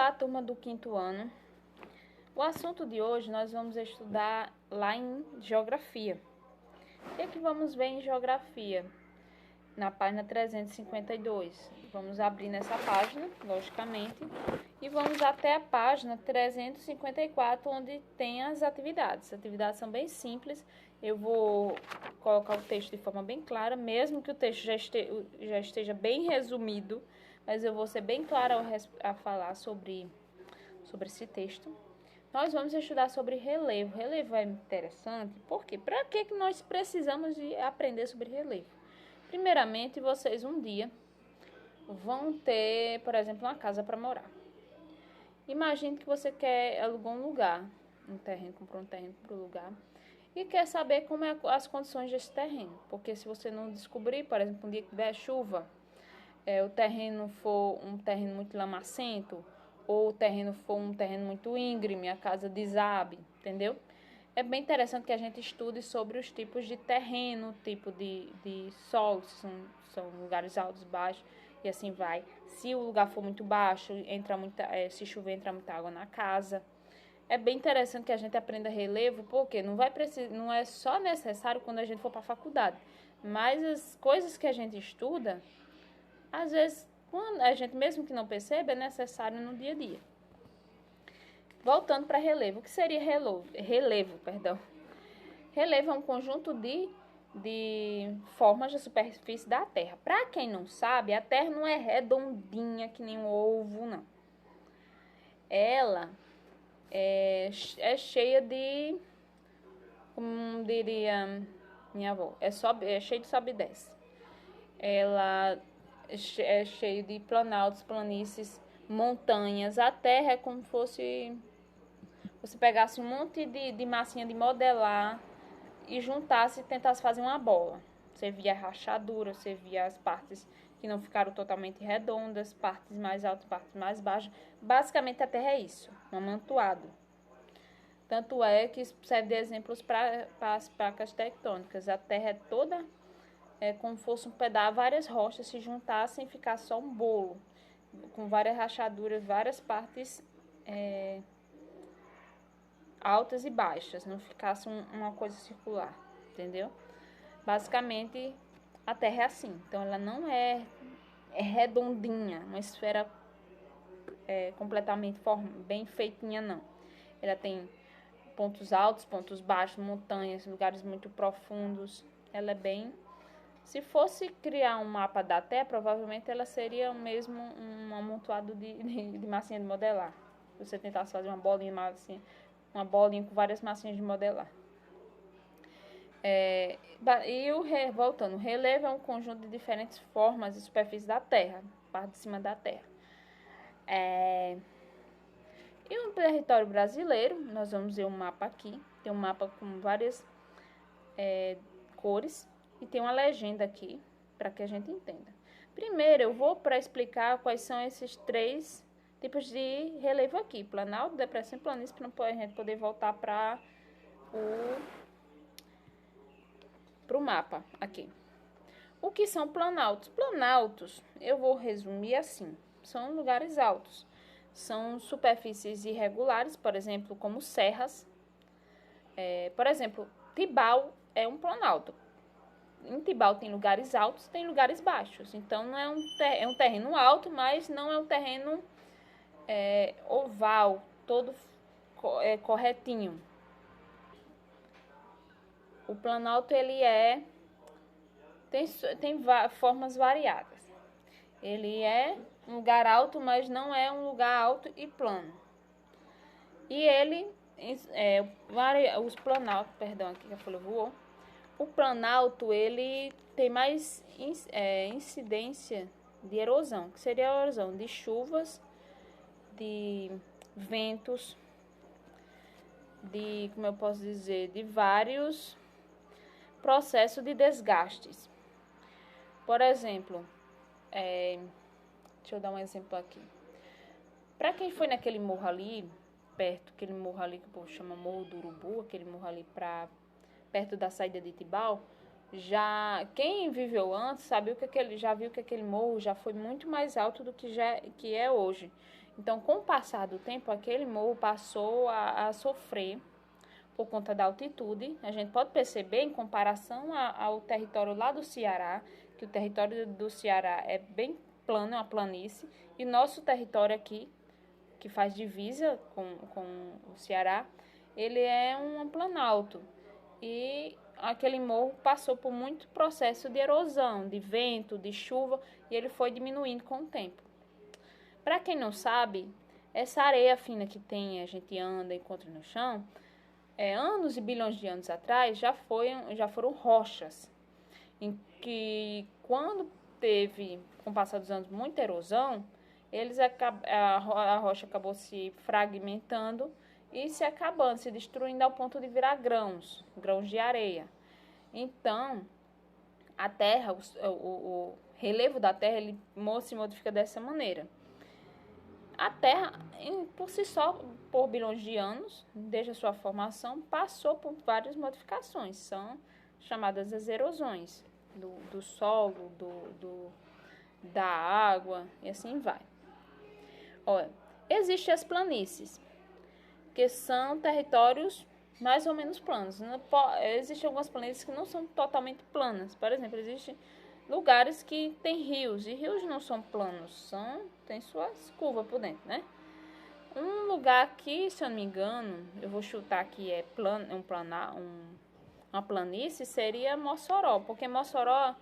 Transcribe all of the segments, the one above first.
Olá, turma do quinto ano. O assunto de hoje nós vamos estudar lá em Geografia. O que é que vamos ver em Geografia? Na página 352. Vamos abrir nessa página, logicamente, e vamos até a página 354, onde tem as atividades. As atividades são bem simples. Eu vou colocar o texto de forma bem clara, mesmo que o texto já esteja bem resumido, mas eu vou ser bem clara a falar sobre esse texto. Nós vamos estudar sobre relevo. Relevo é interessante, por quê? Para que nós precisamos de aprender sobre relevo? Primeiramente, vocês um dia vão ter, por exemplo, uma casa para morar. Imagine que você quer alugar um lugar, comprou um terreno para o lugar, e quer saber como é as condições desse terreno. Porque se você não descobrir, por exemplo, um dia que der chuva, o terreno for um terreno muito lamacento, ou o terreno for um terreno muito íngreme, a casa desabe, entendeu? É bem interessante que a gente estude sobre os tipos de terreno, tipo de solo, se são lugares altos, baixos, e assim vai. Se o lugar for muito baixo, se chover, entra muita água na casa. É bem interessante que a gente aprenda relevo, porque não é só necessário quando a gente for para a faculdade, mas as coisas que a gente estuda, às vezes, quando a gente, mesmo que não perceba, é necessário no dia a dia. Voltando para relevo. O que seria relevo? Relevo é um conjunto de formas da superfície da Terra. Para quem não sabe, a Terra não é redondinha que nem um ovo, não. Ela é cheia de, como diria minha avó, é cheia de sobe e desce. Ela é cheia de planaltos, planícies, montanhas. A Terra é como se fosse você pegasse um monte de massinha de modelar e juntasse e tentasse fazer uma bola. Você via a rachadura, você via as partes que não ficaram totalmente redondas, partes mais altas, partes mais baixas. Basicamente a Terra é isso, um amontoado. Tanto é que isso serve de exemplos para as placas tectônicas. A Terra é toda como se fosse um pedaço, várias rochas se juntassem e ficar só um bolo, com várias rachaduras, várias partes altas e baixas, não ficasse uma coisa circular, entendeu? Basicamente, a Terra é assim. Então, ela não é redondinha, uma esfera completamente bem feitinha, não. Ela tem pontos altos, pontos baixos, montanhas, lugares muito profundos. Ela é bem... Se fosse criar um mapa da Terra, provavelmente ela seria mesmo um amontoado de massinha de modelar. Se você tentasse fazer uma bolinha com várias massinhas de modelar. Voltando, o relevo é um conjunto de diferentes formas e superfícies da Terra, parte de cima da Terra. E no território brasileiro, nós vamos ver um mapa aqui, tem um mapa com várias cores e tem uma legenda aqui, para que a gente entenda. Primeiro, eu vou para explicar quais são esses três tipos de relevo aqui, planalto, depressão e planície, para a gente poder voltar para o mapa aqui. O que são planaltos? Planaltos, eu vou resumir assim, são lugares altos. São superfícies irregulares, por exemplo, como serras. Por exemplo, Tibau é um planalto. Em Tibau tem lugares altos e tem lugares baixos. Então, não é um terreno alto, mas não é um terreno oval, todo corretinho. O planalto, ele tem formas variadas. Ele é um lugar alto, mas não é um lugar alto e plano. E ele, os planaltos, perdão, aqui que a folha voou. O planalto, ele tem mais incidência de erosão, que seria a erosão de chuvas, de ventos, como eu posso dizer, de vários processos de desgastes. Por exemplo, deixa eu dar um exemplo aqui. Para quem foi naquele morro ali, aquele morro ali que o povo chama Morro do Urubu, aquele morro ali perto da saída de Tibau, Já quem viveu antes sabe já viu que aquele morro já foi muito mais alto do que é hoje. Então, com o passar do tempo, aquele morro passou a sofrer por conta da altitude. A gente pode perceber, em comparação ao território lá do Ceará, que o território do Ceará é bem plano, é uma planície, e nosso território aqui, que faz divisa com o Ceará, ele é um planalto. E aquele morro passou por muito processo de erosão, de vento, de chuva, e ele foi diminuindo com o tempo. Para quem não sabe, essa areia fina que tem, a gente anda e encontra no chão, anos e bilhões de anos atrás, já foram rochas, em que quando teve, com o passar dos anos, muita erosão, a rocha acabou se fragmentando e se acabando, se destruindo ao ponto de virar grãos de areia. Então, a terra, o relevo da terra, ele se modifica dessa maneira. A Terra, por si só, por bilhões de anos, desde a sua formação, passou por várias modificações. São chamadas as erosões do solo, da água, e assim vai. Olha, existem as planícies, que são territórios mais ou menos planos. Existem algumas planícies que não são totalmente planas. Por exemplo, existem lugares que tem rios, e rios não são planos, tem suas curvas por dentro, né? Um lugar aqui, se eu não me engano, eu vou chutar que é uma planície, seria Mossoró, porque Mossoró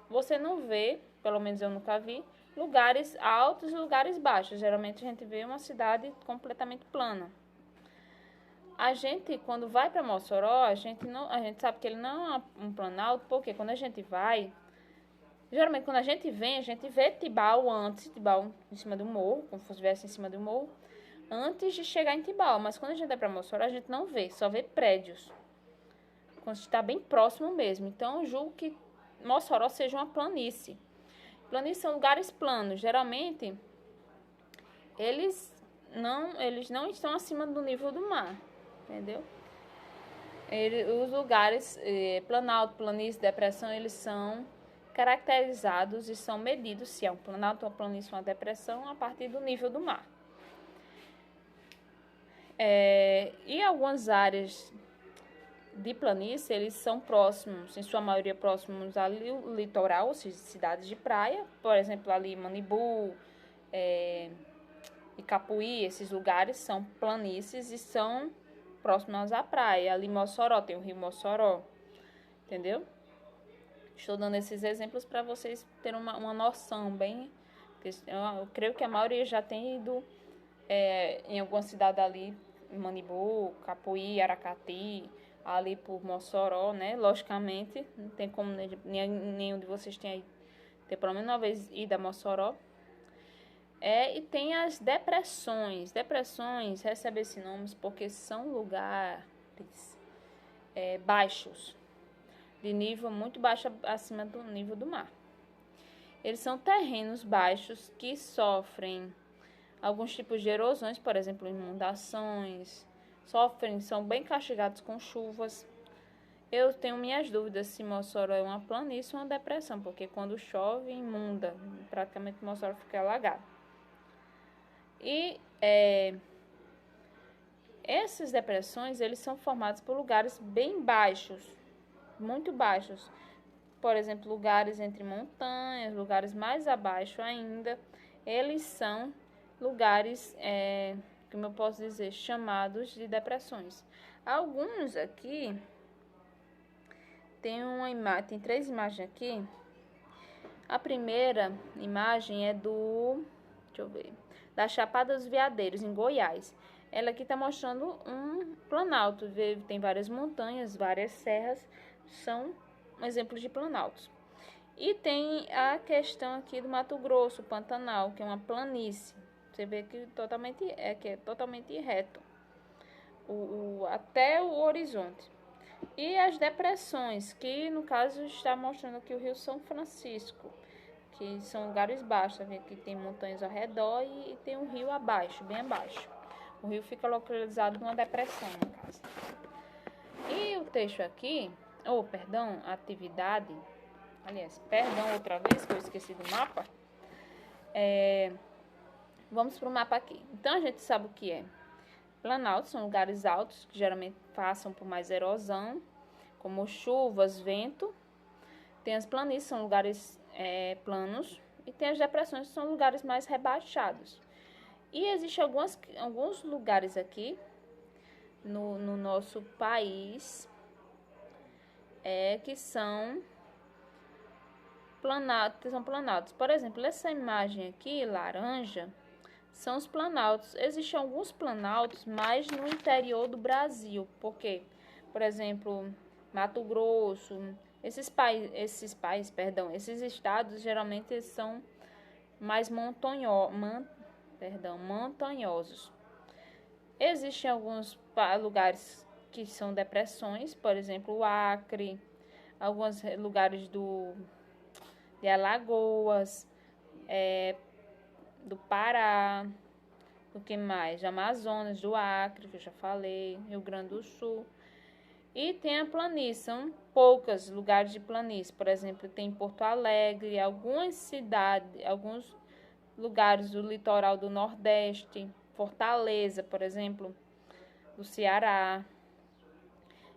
você não vê, pelo menos eu nunca vi, lugares altos e lugares baixos. Geralmente a gente vê uma cidade completamente plana. A gente, quando vai para Mossoró, a gente sabe que ele não é um planalto, porque quando a gente vai, geralmente, quando a gente vê Tibau antes, Tibau em cima do morro, como se estivesse em cima do morro, antes de chegar em Tibau. Mas quando a gente vai para Mossoró, a gente não vê, só vê prédios. Quando está bem próximo mesmo. Então, eu julgo que Mossoró seja uma planície. Planícies são lugares planos. Geralmente, eles não estão acima do nível do mar. Entendeu? Os lugares, planalto, planície, depressão, eles são caracterizados e são medidos se é um planalto, uma planície, uma depressão a partir do nível do mar. E algumas áreas de planície, eles são próximos, em sua maioria próximos ao litoral, ou seja, cidades de praia, por exemplo, ali Manibu, Icapuí, esses lugares são planícies e são próximos à praia. Ali Mossoró, tem o rio Mossoró, entendeu? Estou dando esses exemplos para vocês terem uma noção bem. Eu creio que a maioria já tem ido em alguma cidade ali, Manibu, Capuí, Aracati, ali por Mossoró, né? Logicamente, não tem como nenhum de vocês ter pelo menos uma vez ido a Mossoró. E tem as depressões. Depressões recebem esse nome porque são lugares baixos, de nível muito baixo acima do nível do mar. Eles são terrenos baixos que sofrem alguns tipos de erosões, por exemplo, inundações, são bem castigados com chuvas. Eu tenho minhas dúvidas se Mossoró é uma planície ou uma depressão, porque quando chove, inunda, praticamente Mossoró fica alagado. E essas depressões, eles são formados por lugares bem baixos, muito baixos. Por exemplo, lugares entre montanhas, lugares mais abaixo ainda, eles são lugares, como eu posso dizer, chamados de depressões. Alguns aqui, tem 3 imagens aqui. A primeira imagem é da Chapada dos Veadeiros, em Goiás. Ela aqui está mostrando um planalto, tem várias montanhas, várias serras, são exemplos de planaltos. E tem a questão aqui do Mato Grosso, Pantanal, que é uma planície. Você vê que é totalmente reto, até o horizonte. E as depressões, que no caso está mostrando aqui o Rio São Francisco, que são lugares baixos, tá vendo? Que tem montanhas ao redor e tem um rio abaixo, bem abaixo. O rio fica localizado numa depressão, no caso. E o texto aqui, perdão, atividade, aliás, perdão outra vez que eu esqueci do mapa. Vamos para o mapa aqui. Então, a gente sabe o que é. Planaltos são lugares altos que geralmente passam por mais erosão, como chuvas, vento. Tem as planícies, são lugares planos. E tem as depressões, que são lugares mais rebaixados. E existem alguns lugares aqui no nosso país que são planaltos. Por exemplo, essa imagem aqui, laranja, são os planaltos. Existem alguns planaltos mais no interior do Brasil, porque, por exemplo, Mato Grosso, esses estados geralmente são mais montanhosos. Existem alguns lugares que são depressões, por exemplo, o Acre, alguns lugares de Alagoas, do Pará, do que mais? Do Amazonas, do Acre, que eu já falei, Rio Grande do Sul. E tem a planície, são poucos lugares de planície. Por exemplo, tem Porto Alegre, algumas cidades, alguns lugares do litoral do Nordeste, Fortaleza, por exemplo, do Ceará.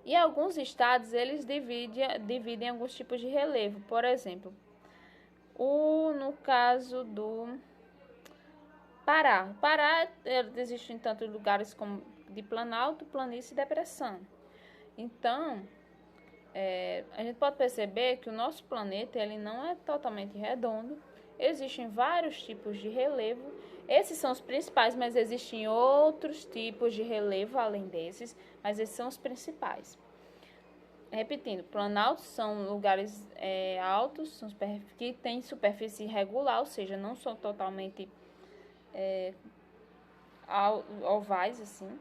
E alguns estados, eles dividem alguns tipos de relevo. Por exemplo, no caso do Pará. Pará existem tantos lugares como de planalto, planície e depressão. Então, a gente pode perceber que o nosso planeta ele não é totalmente redondo. Existem vários tipos de relevo. Esses são os principais, mas existem outros tipos de relevo além desses, mas esses são os principais. Repetindo, planaltos são lugares altos, que têm superfície irregular, ou seja, não são totalmente ovais, assim.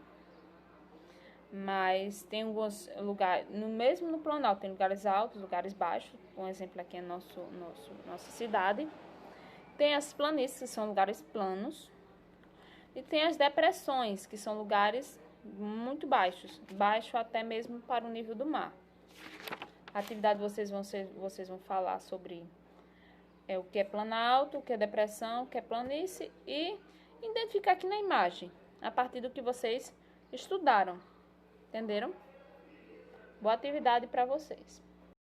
Mas tem alguns lugares, mesmo no Planalto, tem lugares altos, lugares baixos. Um exemplo aqui é nossa cidade. Tem as planícies, que são lugares planos. E tem as depressões, que são lugares muito baixos, baixo até mesmo para o nível do mar. A atividade vocês vão falar sobre o que é planalto, o que é depressão, o que é planície e identificar aqui na imagem, a partir do que vocês estudaram. Entenderam? Boa atividade para vocês.